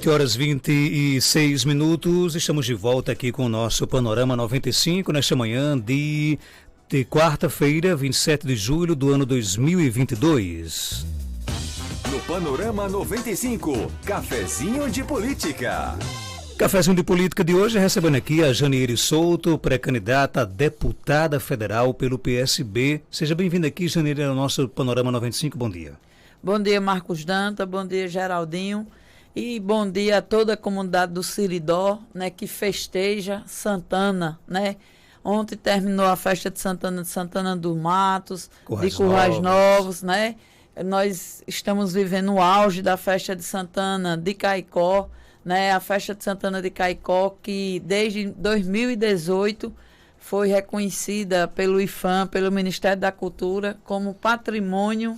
7h26, estamos de volta aqui com o nosso Panorama 95, nesta manhã de quarta-feira, 27 de julho do ano 2022. No Panorama 95, Cafezinho de Política. Cafezinho de Política de hoje, recebendo aqui a Janiele Souto, pré-candidata a deputada federal pelo PSB. Seja bem-vinda aqui, Janiele, ao nosso Panorama 95, bom dia. Bom dia, Marcos Danta, bom dia, Geraldinho, e bom dia a toda a comunidade do Siridó, né, que festeja Santana, né? Ontem terminou a festa de Santana dos Matos, de Currais Novos, né? Nós estamos vivendo o auge da festa de Santana de Caicó, né? A festa de Santana de Caicó, que desde 2018 foi reconhecida pelo IFAM, pelo Ministério da Cultura, como patrimônio,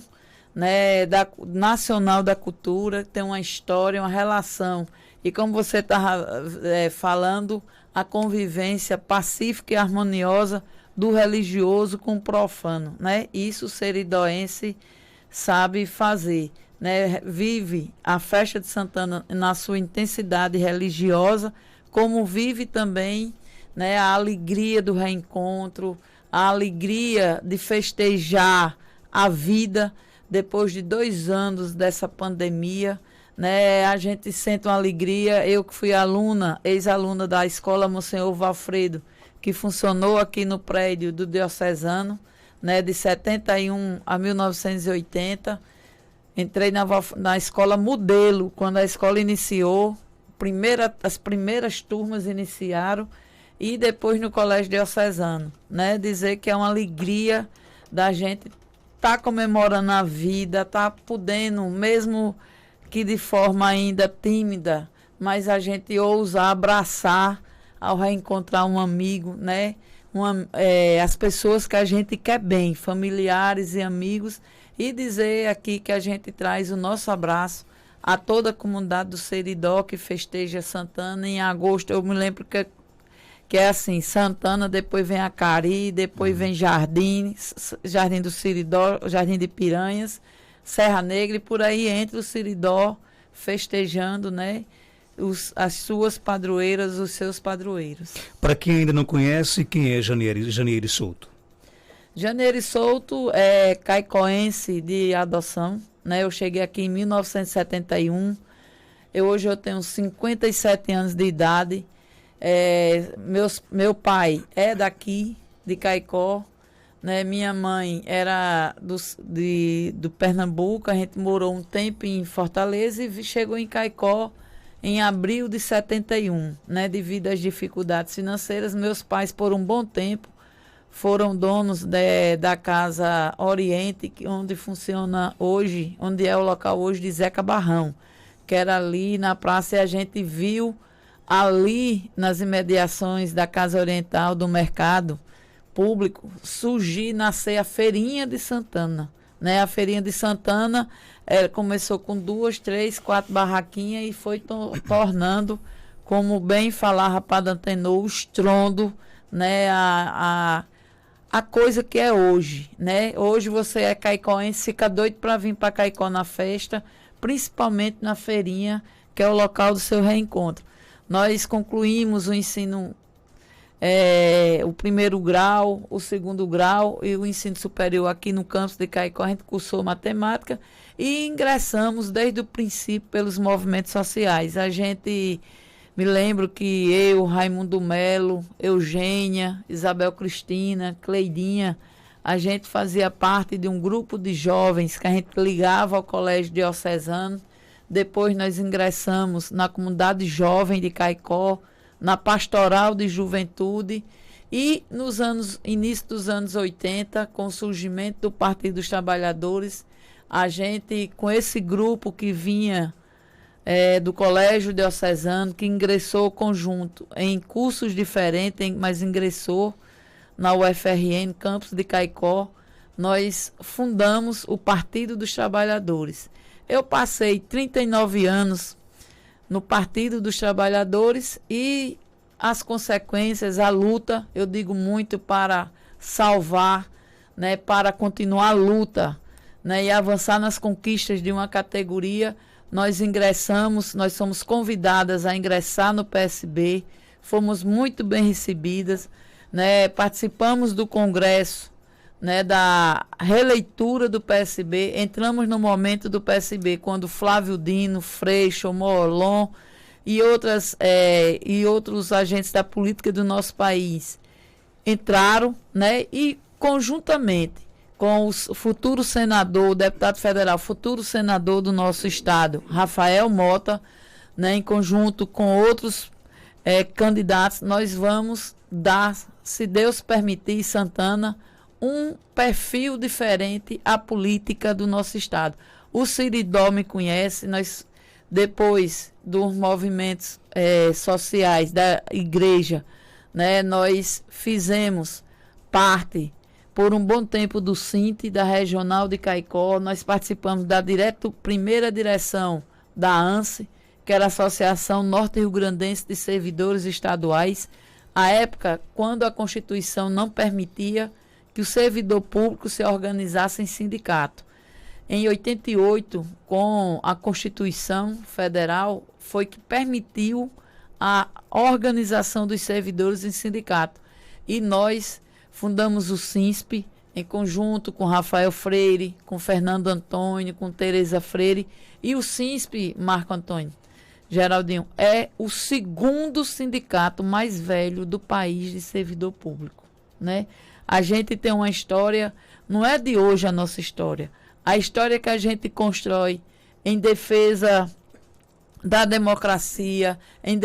né, nacional da cultura, tem uma história, uma relação. E como você estava falando, a convivência pacífica e harmoniosa do religioso com o profano, né? Isso o seridoense sabe fazer, né? Vive a festa de Santana na sua intensidade religiosa, como vive também, né, a alegria do reencontro, a alegria de festejar a vida depois de 2 anos dessa pandemia, né? A gente sente uma alegria. Eu que fui aluna, ex-aluna da Escola Monsenhor Valfredo, que funcionou aqui no prédio do Diocesano, né, de 71 a 1980. Entrei na escola modelo, quando a escola iniciou, as primeiras turmas iniciaram, e depois no Colégio Diocesano, né? Dizer que é uma alegria da gente tá comemorando a vida, tá podendo, mesmo que de forma ainda tímida, mas a gente ousa abraçar ao reencontrar um amigo, né? As pessoas que a gente quer bem, familiares e amigos, e dizer aqui que a gente traz o nosso abraço a toda a comunidade do Seridó que festeja Santana em agosto. Eu me lembro que é assim, Santana, depois vem Acari, depois vem Jardim do Siridó, Jardim de Piranhas, Serra Negra, e por aí entra o Siridó festejando, né, as suas padroeiras, os seus padroeiros. Para quem ainda não conhece, quem é Janiele Souto? Janiele Souto é caicoense de adoção, né? Eu cheguei aqui em 1971, hoje eu tenho 57 anos de idade. Meu pai é daqui, de Caicó, né? Minha mãe era do Pernambuco. A gente morou um tempo em Fortaleza e chegou em Caicó em abril de 71, né? Devido às dificuldades financeiras, meus pais, por um bom tempo, foram donos da Casa Oriente, onde funciona hoje, onde é o local hoje de Zeca Barrão, que era ali na praça, e a gente viu ali nas imediações da Casa Oriental, do mercado público, nascer a Feirinha de Santana, né? A Feirinha de Santana começou com 2, 3, 4 barraquinhas e foi tornando, como bem falava Padre Antenor, o estrondo, né? A coisa que é hoje, né? Hoje você é caicoense, fica doido para vir para Caicó na festa, principalmente na Feirinha, que é o local do seu reencontro. Nós concluímos o ensino, o 1º grau, o 2º grau e o ensino superior aqui no campus de Caicó. A gente cursou matemática e ingressamos desde o princípio pelos movimentos sociais. Me lembro que eu, Raimundo Melo, Eugênia, Isabel Cristina, Cleidinha, a gente fazia parte de um grupo de jovens que a gente ligava ao Colégio Diocesano. Depois nós ingressamos na comunidade jovem de Caicó, na pastoral de juventude, e início dos anos 80, com o surgimento do Partido dos Trabalhadores, a gente, com esse grupo que vinha do Colégio Diocesano, que ingressou conjunto em cursos diferentes, mas ingressou na UFRN, campus de Caicó, nós fundamos o Partido dos Trabalhadores. Eu passei 39 anos no Partido dos Trabalhadores e as consequências, a luta, eu digo muito para salvar, né, para continuar a luta, né, e avançar nas conquistas de uma categoria, nós ingressamos, nós somos convidadas a ingressar no PSB, fomos muito bem recebidas, né? Participamos do congresso, né, da releitura do PSB, entramos no momento do PSB, quando Flávio Dino, Freixo, Molon e outros agentes da política do nosso país entraram, né, e conjuntamente com o futuro senador, o deputado federal, futuro senador do nosso estado, Rafael Mota, né, em conjunto com outros candidatos, nós vamos dar, se Deus permitir, Santana, um perfil diferente à política do nosso estado. O Siridó me conhece, nós, depois dos movimentos sociais da igreja, né, nós fizemos parte por um bom tempo do SINT, da Regional de Caicó, nós participamos da primeira direção da ANSE, que era a Associação Norte-Rio-Grandense de Servidores Estaduais, à época, quando a Constituição não permitia que o servidor público se organizasse em sindicato. Em 88, com a Constituição Federal, foi que permitiu a organização dos servidores em sindicato. E nós fundamos o SINSP, em conjunto com Rafael Freire, com Fernando Antônio, com Tereza Freire. E o SINSP, Marco Antônio, Geraldinho, é o segundo sindicato mais velho do país de servidor público, né? A gente tem uma história, não é de hoje a nossa história. A história que a gente constrói em defesa da democracia, em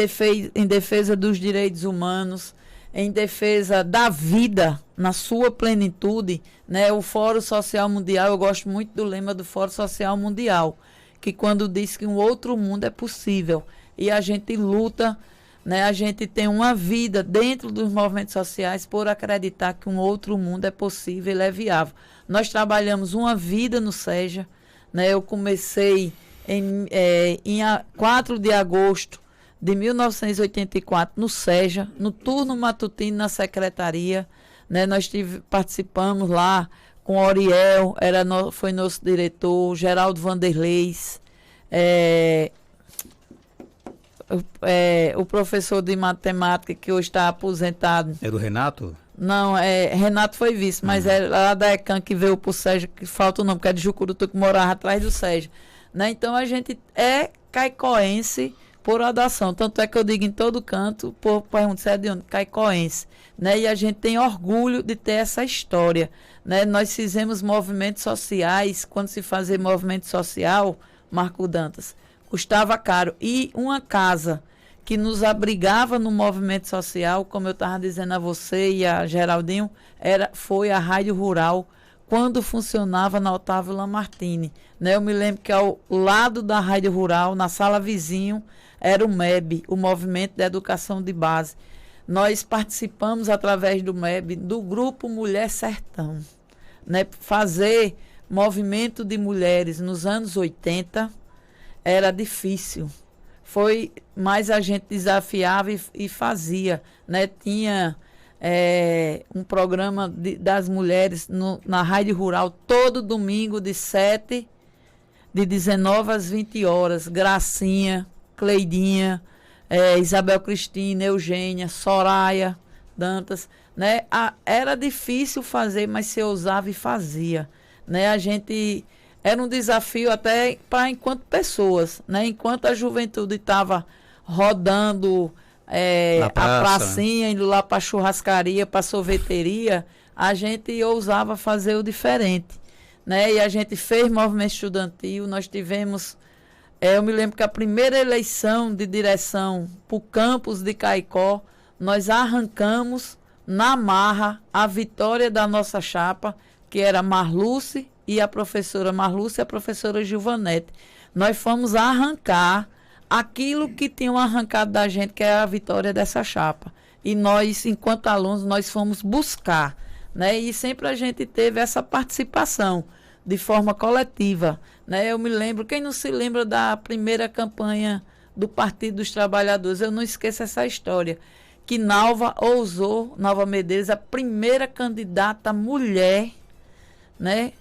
defesa dos direitos humanos, em defesa da vida na sua plenitude, né? O Fórum Social Mundial, eu gosto muito do lema do Fórum Social Mundial, que quando diz que um outro mundo é possível, e a gente luta, né? A gente tem uma vida dentro dos movimentos sociais por acreditar que um outro mundo é possível e é viável. Nós trabalhamos uma vida no SEJA, né? Eu comecei em 4 de agosto de 1984 no SEJA, no turno matutino na secretaria, né? Nós participamos lá com Oriel, foi nosso diretor, Geraldo Vanderleis, o professor de matemática que hoje está aposentado. É do Renato? Não, Renato foi vice, mas é lá da ECAN que veio pro SEJA, que falta o nome, que é de Jucurutu, que morava atrás do SEJA. Né? Então a gente é caicoense por adoção. Tanto é que eu digo em todo canto, por pergunta, você é de onde? Caicoense. Né? E a gente tem orgulho de ter essa história. Né? Nós fizemos movimentos sociais, quando se fazia movimento social, Marco Dantas, custava caro. E uma casa que nos abrigava no movimento social, como eu estava dizendo a você e a Geraldinho, foi a Rádio Rural, quando funcionava na Otávio Lamartine. Né? Eu me lembro que ao lado da Rádio Rural, na sala vizinho, era o MEB, o Movimento de Educação de Base. Nós participamos, através do MEB, do grupo Mulher Sertão. Né? Fazer movimento de mulheres nos anos 80 era difícil. Mas a gente desafiava e fazia. Né? Tinha um programa das mulheres na Rádio Rural todo domingo de 19 às 20 horas. Gracinha, Cleidinha, Isabel Cristina, Eugênia, Soraya Dantas. Né? Era difícil fazer, mas se ousava e fazia. Né? A gente... Era um desafio até para enquanto pessoas, né? Enquanto a juventude estava rodando a pracinha, indo lá para a churrascaria, para a sorveteria, a gente ousava fazer o diferente. Né? E a gente fez movimento estudantil, nós tivemos... eu me lembro que a primeira eleição de direção para o campus de Caicó, nós arrancamos na marra a vitória da nossa chapa, que era Marluce, e a professora Marluce e a professora Gilvanete. Nós fomos arrancar aquilo que tinham arrancado da gente, que é a vitória dessa chapa. E nós, enquanto alunos, nós fomos buscar. Né? E sempre a gente teve essa participação de forma coletiva. Né? Eu me lembro, quem não se lembra da primeira campanha do Partido dos Trabalhadores, eu não esqueço essa história, que Nalva Medeiros, a primeira candidata mulher, né?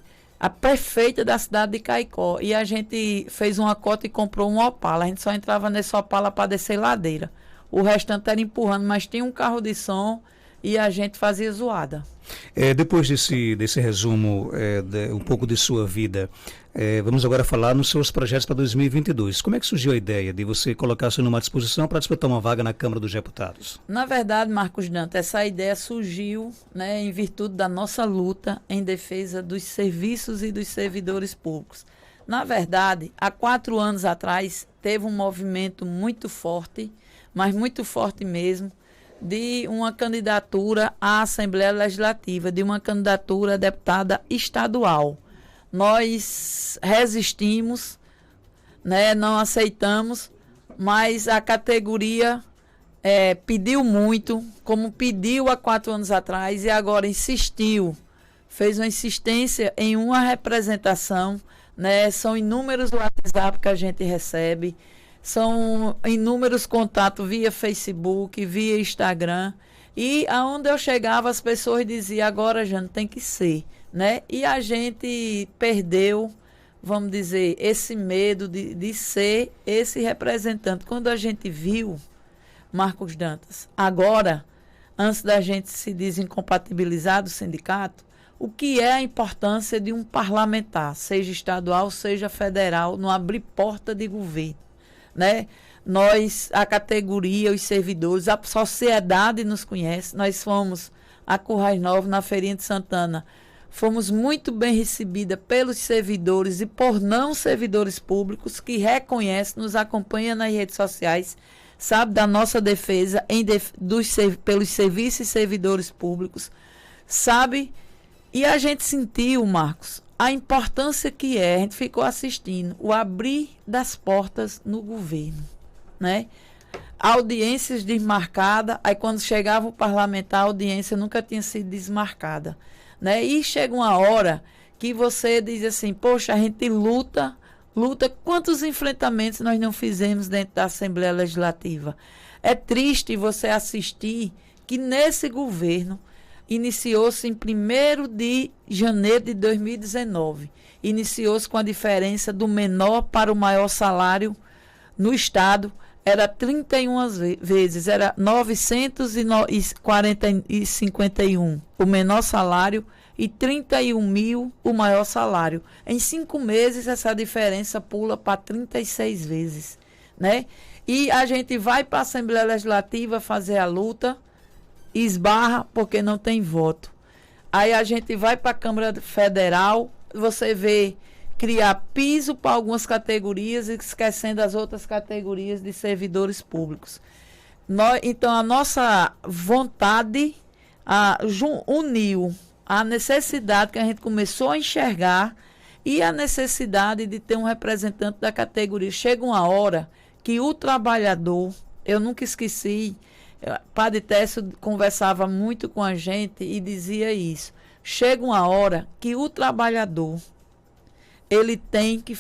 a prefeita da cidade de Caicó. E a gente fez uma cota e comprou um Opala. A gente só entrava nesse Opala para descer ladeira. O restante era empurrando, mas tinha um carro de som e a gente fazia zoada. Depois desse resumo, um pouco de sua vida, vamos agora falar nos seus projetos para 2022. Como é que surgiu a ideia de você colocar-se numa disposição para disputar uma vaga na Câmara dos Deputados? Na verdade, Marcos Dantas, essa ideia surgiu, né, em virtude da nossa luta em defesa dos serviços e dos servidores públicos. Na verdade, há 4 anos atrás, teve um movimento muito forte, mas muito forte mesmo, de uma candidatura à Assembleia Legislativa, de uma candidatura a deputada estadual. Nós resistimos, né, não aceitamos, mas a categoria pediu muito, como pediu há 4 anos atrás, e agora insistiu, fez uma insistência em uma representação, né, são inúmeros WhatsApp que a gente recebe, são inúmeros contatos via Facebook, via Instagram. E aonde eu chegava, as pessoas diziam, agora já não tem que ser, né? E a gente perdeu, vamos dizer, esse medo de ser esse representante. Quando a gente viu, Marcos Dantas, agora, antes da gente se desincompatibilizar do sindicato, o que é a importância de um parlamentar, seja estadual, seja federal, não abrir porta de governo. Né? Nós, a categoria, os servidores, a sociedade nos conhece. Nós fomos a Currais Novos, na Feirinha de Santana. Fomos muito bem recebidas pelos servidores e por não servidores públicos que reconhecem, nos acompanham nas redes sociais, sabe da nossa defesa pelos serviços e servidores públicos, sabe? E a gente sentiu, Marcos, a importância que a gente ficou assistindo, o abrir das portas no governo, né? Audiências desmarcadas, aí quando chegava o parlamentar, a audiência nunca tinha sido desmarcada, né? E chega uma hora que você diz assim, poxa, a gente luta, quantos enfrentamentos nós não fizemos dentro da Assembleia Legislativa? É triste você assistir que nesse governo iniciou-se em 1º de janeiro de 2019. Iniciou-se com a diferença do menor para o maior salário no Estado. Era 31 vezes, era 951 o menor salário e 31 mil o maior salário. Em 5 meses, essa diferença pula para 36 vezes, né? E a gente vai para a Assembleia Legislativa fazer a luta, esbarra porque não tem voto. Aí a gente vai para a Câmara Federal, você vê criar piso para algumas categorias e esquecendo as outras categorias de servidores públicos. Então, a nossa vontade uniu a necessidade que a gente começou a enxergar e a necessidade de ter um representante da categoria. Chega uma hora que o trabalhador, eu nunca esqueci, Padre Técio conversava muito com a gente e dizia isso. Chega uma hora que o trabalhador, ele tem que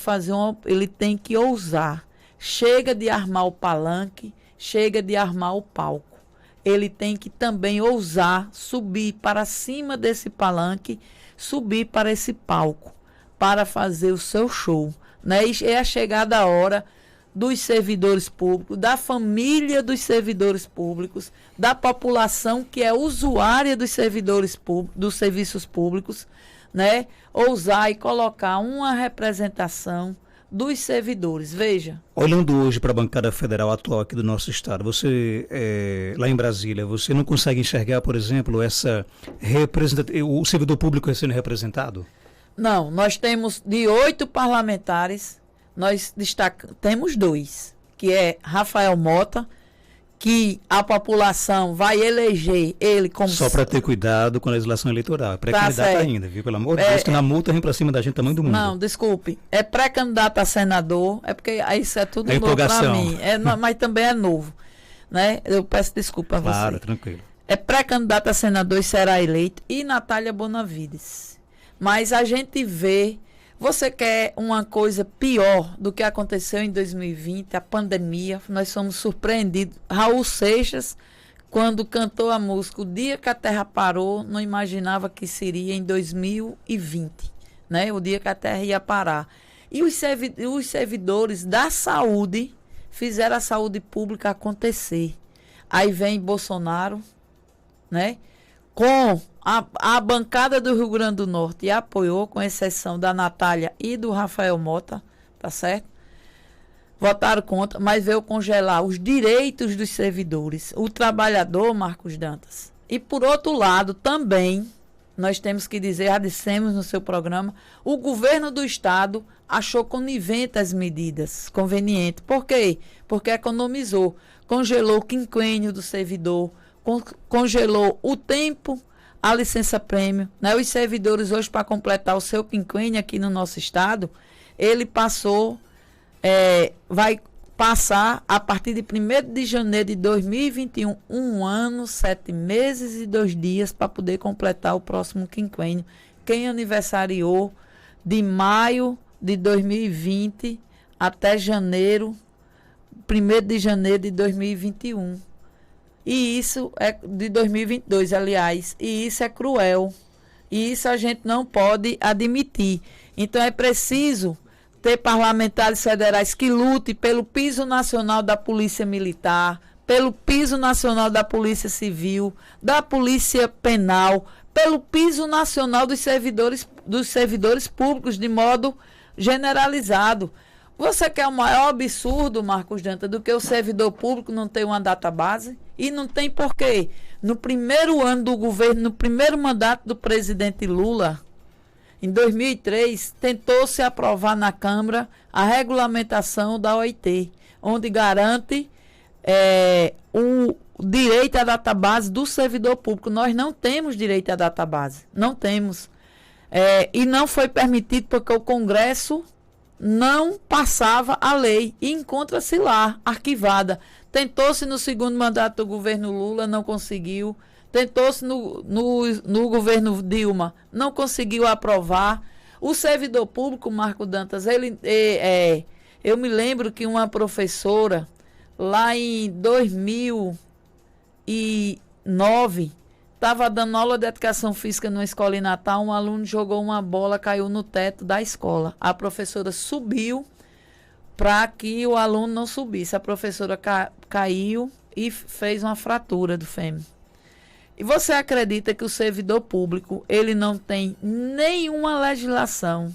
ele tem que ousar. Chega de armar o palanque, chega de armar o palco. Ele tem que também ousar subir para cima desse palanque, subir para esse palco, para fazer o seu show, né? E é a chegada a hora dos servidores públicos, da família dos servidores públicos, da população que é usuária dos servidores públicos, dos serviços públicos, né? Ousar e colocar uma representação dos servidores. Veja. Olhando hoje para a bancada federal atual aqui do nosso estado, você, lá em Brasília, você não consegue enxergar, por exemplo, o servidor público sendo representado? Não, nós temos de 8 parlamentares, nós temos 2, que é Rafael Mota, que a população vai eleger ele como... Só para ter cuidado com a legislação eleitoral, é pré-candidato ainda, viu? Pelo amor de Deus, que na multa vem para cima da gente, tamanho do mundo. Não, desculpe, é pré-candidato a senador, é porque isso é tudo novo para mim, mas também é novo, né? Eu peço desculpa a você. Claro, tranquilo. É pré-candidato a senador e será eleito, e Natália Bonavides. Mas a gente vê... Você quer uma coisa pior do que aconteceu em 2020, a pandemia? Nós fomos surpreendidos. Raul Seixas, quando cantou a música O Dia que a Terra Parou, não imaginava que seria em 2020, né? O dia que a terra ia parar. E os servidores da saúde fizeram a saúde pública acontecer. Aí vem Bolsonaro, né? Com a bancada do Rio Grande do Norte e apoiou, com exceção da Natália e do Rafael Mota, tá certo? Votaram contra, mas veio congelar os direitos dos servidores, o trabalhador, Marcos Dantas. E por outro lado, também, nós temos que dizer, já dissemos no seu programa, o governo do estado achou conivente as medidas, conveniente. Por quê? Porque economizou, congelou o quinquênio do servidor, congelou o tempo, a licença-prêmio, né? Os servidores hoje, para completar o seu quinquênio aqui no nosso estado, ele passou, vai passar a partir de 1º de janeiro de 2021, 1 ano, 7 meses e 2 dias para poder completar o próximo quinquênio. Quem aniversariou de maio de 2020 até janeiro, 1º de janeiro de 2021. E isso é de 2022, aliás. E isso é cruel. E isso a gente não pode admitir. Então é preciso ter parlamentares federais que lutem pelo piso nacional da Polícia Militar, pelo piso nacional da Polícia Civil, da Polícia Penal, pelo piso nacional dos servidores públicos, de modo generalizado. Você quer o maior absurdo, Marcos Dantas, do que o servidor público não ter uma database? E não tem porquê. No primeiro ano do governo, no primeiro mandato do presidente Lula, em 2003, tentou-se aprovar na Câmara a regulamentação da OIT, onde garante o direito à database do servidor público. Nós não temos direito à database, não temos. E não foi permitido porque o Congresso não passava a lei e encontra-se lá, arquivada. Tentou-se no segundo mandato do governo Lula, não conseguiu. Tentou-se no governo Dilma, não conseguiu aprovar. O servidor público, Marco Dantas, eu me lembro que uma professora, lá em 2009, estava dando aula de educação física numa escola em Natal, um aluno jogou uma bola, caiu no teto da escola. A professora subiu para que o aluno não subisse. A professora caiu e fez uma fratura do fêmur. E você acredita que o servidor público, ele não tem nenhuma legislação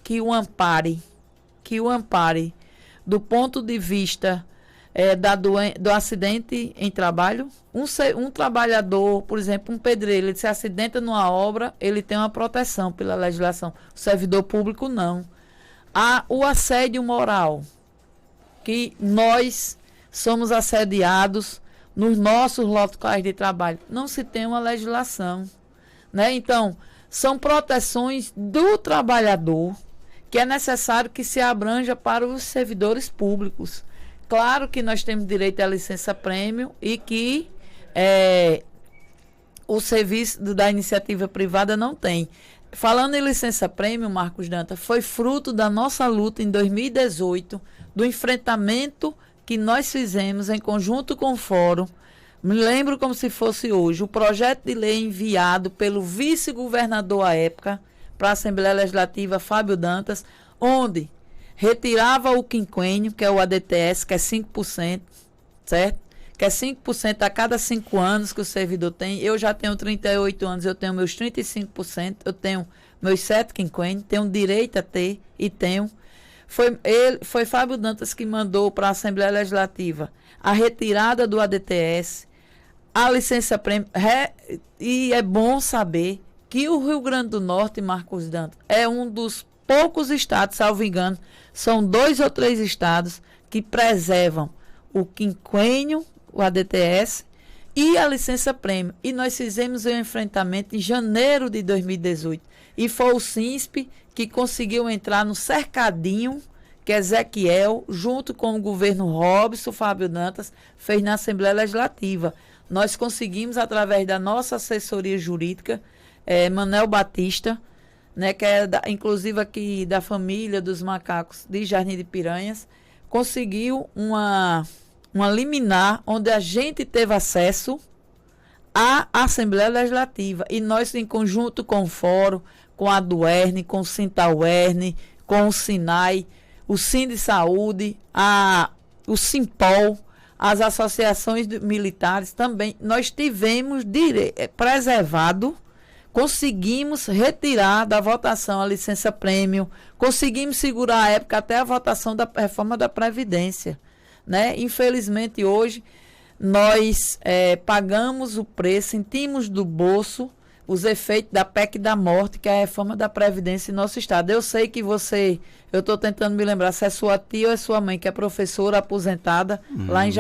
que o ampare do ponto de vista do acidente em trabalho? Um trabalhador, por exemplo, um pedreiro, ele se acidenta numa obra, ele tem uma proteção pela legislação. O servidor público não. Há o assédio moral, que nós somos assediados nos nossos locais de trabalho. Não se tem uma legislação, né? Então, são proteções do trabalhador que é necessário que se abranja para os servidores públicos. Claro que nós temos direito à licença-prêmio e que o serviço da iniciativa privada não tem. Falando em licença-prêmio, Marcos Dantas, foi fruto da nossa luta em 2018, do enfrentamento que nós fizemos em conjunto com o Fórum. Me lembro como se fosse hoje, o projeto de lei enviado pelo vice-governador à época para a Assembleia Legislativa, Fábio Dantas, onde retirava o quinquênio, que é o ADTS, que é 5%, certo? Que é 5% a cada 5 anos que o servidor tem. Eu já tenho 38 anos, eu tenho meus 35%, eu tenho meus 7 quinquênios, tenho direito a ter e tenho. Foi Fábio Dantas que mandou para a Assembleia Legislativa a retirada do ADTS, a licença-prêmio. E é bom saber que o Rio Grande do Norte, Marcos Dantas, é um dos poucos estados, salvo engano, são 2 ou 3 estados que preservam o quinquênio, o ADTS e a licença-prêmio. E nós fizemos o enfrentamento em janeiro de 2018. E foi o SINSP que conseguiu entrar no cercadinho que Ezequiel, junto com o governo Robson, Fábio Dantas, fez na Assembleia Legislativa. Nós conseguimos, através da nossa assessoria jurídica, Manel Batista, né, que é inclusive aqui da família dos macacos de Jardim de Piranhas, conseguiu uma liminar onde a gente teve acesso à Assembleia Legislativa. E nós, em conjunto com o Fórum, com a Duerne, com o Sintauerne, com o Sinai, o Sind Saúde, o Simpol, as associações militares também. Nós tivemos preservado, conseguimos retirar da votação a licença-prêmio, conseguimos segurar a época até a votação da reforma da Previdência, né? Infelizmente, hoje, nós pagamos o preço, sentimos do bolso os efeitos da PEC da morte, que é a reforma da Previdência em nosso estado. Eu sei que eu estou tentando me lembrar se é sua tia ou é sua mãe, que é professora aposentada lá em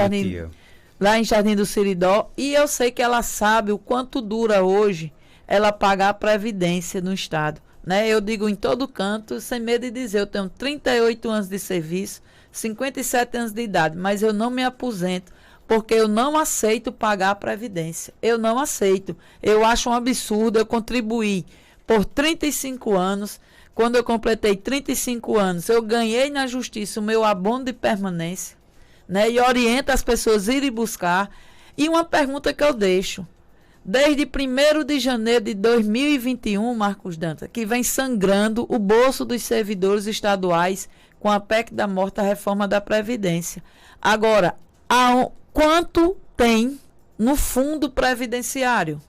Jardim do Seridó, e eu sei que ela sabe o quanto dura hoje ela pagar a Previdência no estado, né? Eu digo em todo canto, sem medo de dizer, eu tenho 38 anos de serviço, 57 anos de idade, mas eu não me aposento, porque eu não aceito pagar a Previdência. Eu não aceito. Eu acho um absurdo. Eu contribuí por 35 anos. Quando eu completei 35 anos, eu ganhei na justiça o meu abono de permanência, né? E oriento as pessoas a irem buscar. E uma pergunta que eu deixo. Desde 1º de janeiro de 2021, Marcos Dantas, que vem sangrando o bolso dos servidores estaduais com a PEC da morte, a reforma da Previdência. Agora, quanto tem no fundo previdenciário?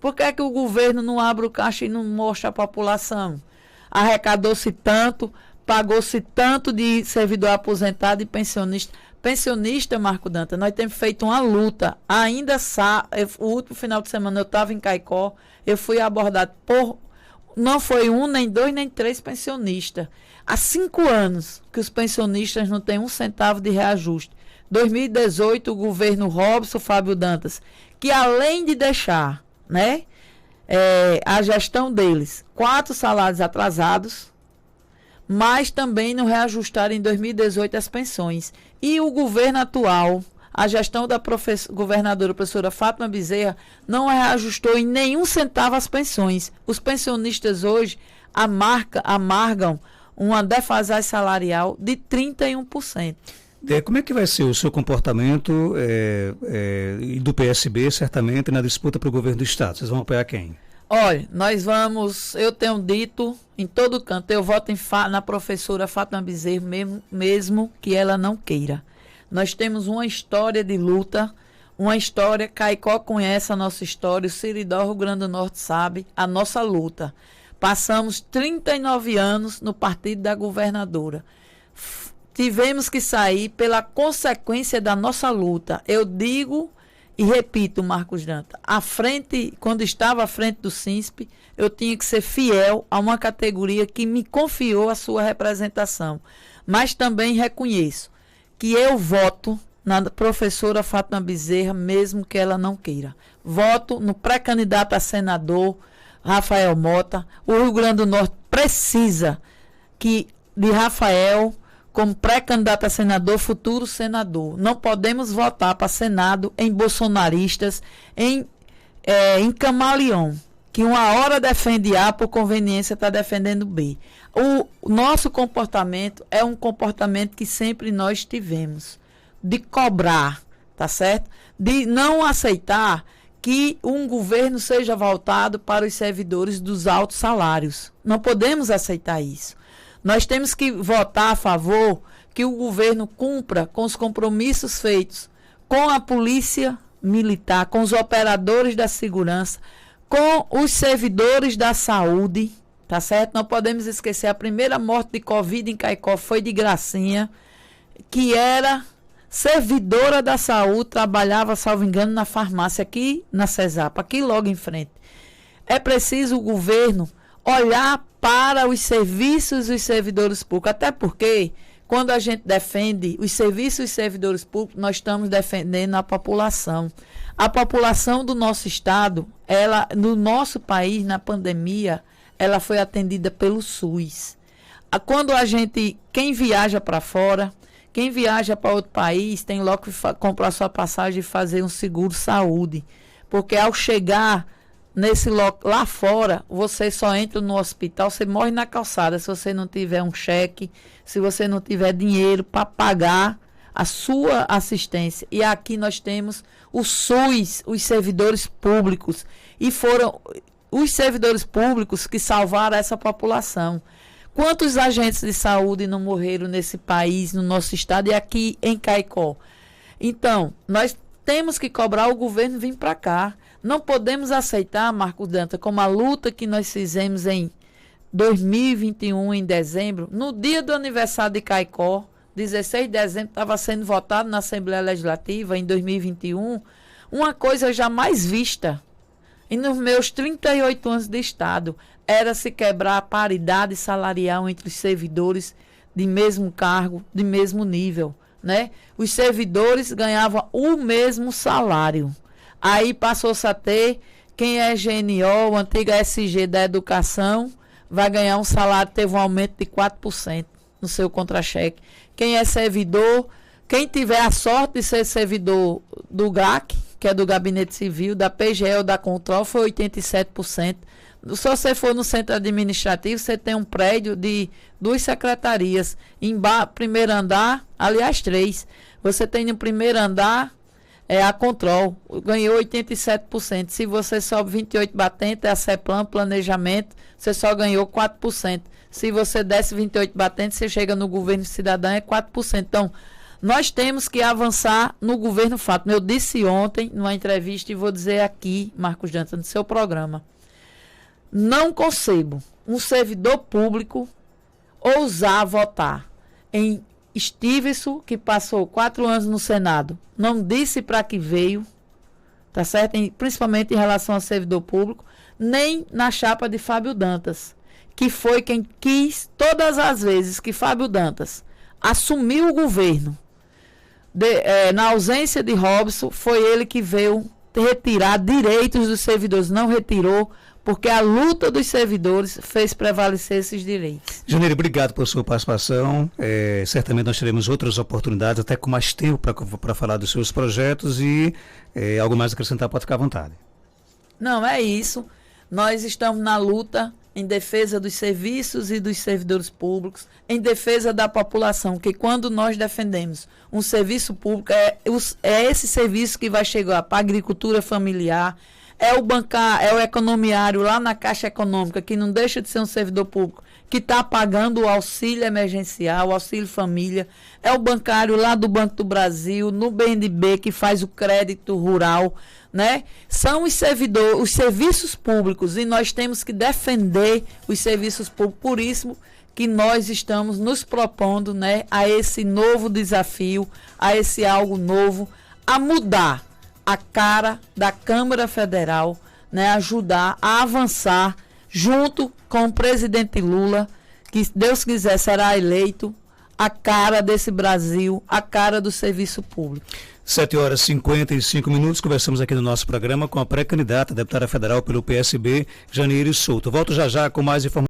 Por que é que o governo não abre o caixa e não mostra à população? Arrecadou-se tanto, pagou-se tanto de servidor aposentado e pensionista. Pensionista, Marco Dantas, nós temos feito uma luta. Ainda o último final de semana eu estava em Caicó, eu fui abordado não foi 1, nem 2, nem 3 pensionistas. Há 5 anos que os pensionistas não têm 1 centavo de reajuste. 2018, o governo Robson Fábio Dantas, que além de deixar, né, a gestão deles 4 salários atrasados, mas também não reajustaram em 2018 as pensões. E o governo atual, a gestão da governadora professora Fátima Bezerra, não reajustou em nenhum centavo as pensões. Os pensionistas hoje amargam uma defasagem salarial de 31%. Como é que vai ser o seu comportamento do PSB, certamente, na disputa para o governo do estado? Vocês vão apoiar quem? Olha, eu tenho dito em todo canto, eu voto na professora Fátima Bezerra, mesmo que ela não queira. Nós temos uma história de luta, Caicó conhece a nossa história, o Seridó, Rio Grande do Norte sabe a nossa luta. Passamos 39 anos no partido da governadora. Tivemos que sair pela consequência da nossa luta. Eu digo e repito, Marcos Dantas, quando estava à frente do SINSP, eu tinha que ser fiel a uma categoria que me confiou a sua representação. Mas também reconheço que eu voto na professora Fátima Bezerra, mesmo que ela não queira. Voto no pré-candidato a senador, Rafael Mota. O Rio Grande do Norte precisa de Rafael como pré-candidato a senador, futuro senador. Não podemos votar para Senado em bolsonaristas, em camaleão, que uma hora defende A, por conveniência está defendendo B. O nosso comportamento é um comportamento que sempre nós tivemos, de cobrar, tá certo? De não aceitar que um governo seja voltado para os servidores dos altos salários. Não podemos aceitar isso. Nós temos que votar a favor que o governo cumpra com os compromissos feitos com a polícia militar, com os operadores da segurança, com os servidores da saúde, tá certo? Não podemos esquecer, a primeira morte de Covid em Caicó foi de Gracinha, que era servidora da saúde, trabalhava, salvo engano, na farmácia aqui na CESAP, aqui logo em frente. É preciso o governo olhar para os serviços e os servidores públicos, até porque quando a gente defende os serviços e os servidores públicos, nós estamos defendendo a população. A população do nosso estado, no nosso país, na pandemia, ela foi atendida pelo SUS. Quando quem viaja para fora, quem viaja para outro país, tem logo que comprar sua passagem e fazer um seguro saúde. Porque ao chegar lá fora, você só entra no hospital, você morre na calçada se você não tiver um cheque, se você não tiver dinheiro para pagar a sua assistência. E aqui nós temos o SUS, os servidores públicos, e os servidores públicos que salvaram essa população. Quantos agentes de saúde não morreram nesse país, no nosso estado e aqui em Caicó? Então, nós temos que cobrar o governo vir para cá. Não podemos aceitar, Marcos Dantas, como a luta que nós fizemos em 2021, em dezembro, no dia do aniversário de Caicó, 16 de dezembro, estava sendo votado na Assembleia Legislativa, em 2021, uma coisa jamais vista. E nos meus 38 anos de Estado, era se quebrar a paridade salarial entre os servidores de mesmo cargo, de mesmo nível, né? Os servidores ganhavam o mesmo salário. Aí passou-se a ter, quem é GNO, o antigo SG da educação, vai ganhar um salário, teve um aumento de 4% no seu contra-cheque. Quem é servidor, quem tiver a sorte de ser servidor do GAC, que é do Gabinete Civil, da PGE ou da Control, foi 87%. Se você for no centro administrativo, você tem um prédio de 2 secretarias. Primeiro andar, aliás, 3. Você tem no primeiro andar a Control, ganhou 87%. Se você sobe 28 batentes, é a CEPLAN, planejamento, você só ganhou 4%. Se você desce 28 batentes, você chega no governo cidadão, é 4%. Então, nós temos que avançar no governo Fátima. Eu disse ontem, numa entrevista, e vou dizer aqui, Marcos Dantas, no seu programa. Não concebo um servidor público ousar votar em Stevenson, que passou 4 anos no Senado, não disse para que veio, tá certo? Principalmente em relação ao servidor público, nem na chapa de Fábio Dantas, que foi quem quis, todas as vezes que Fábio Dantas assumiu o governo, na ausência de Robson, foi ele que veio retirar direitos dos servidores, não retirou, porque a luta dos servidores fez prevalecer esses direitos. Janeiro, obrigado por sua participação. Certamente nós teremos outras oportunidades, até com mais tempo para falar dos seus projetos e algo mais a acrescentar, pode ficar à vontade. Não, é isso. Nós estamos na luta em defesa dos serviços e dos servidores públicos, em defesa da população, que quando nós defendemos um serviço público, é esse serviço que vai chegar para a agricultura familiar, é o economiário lá na Caixa Econômica, que não deixa de ser um servidor público, que está pagando o auxílio emergencial, o auxílio família, é o bancário lá do Banco do Brasil, no BNB, que faz o crédito rural, né? São os serviços públicos, e nós temos que defender os serviços públicos, por isso que nós estamos nos propondo, né, a esse novo desafio, a esse algo novo, a mudar a cara da Câmara Federal, né, ajudar a avançar junto com o presidente Lula, que, se Deus quiser, será eleito a cara desse Brasil, a cara do serviço público. 7h55, conversamos aqui no nosso programa com a pré-candidata, deputada federal pelo PSB, Janeiro Souto. Volto já com mais informações.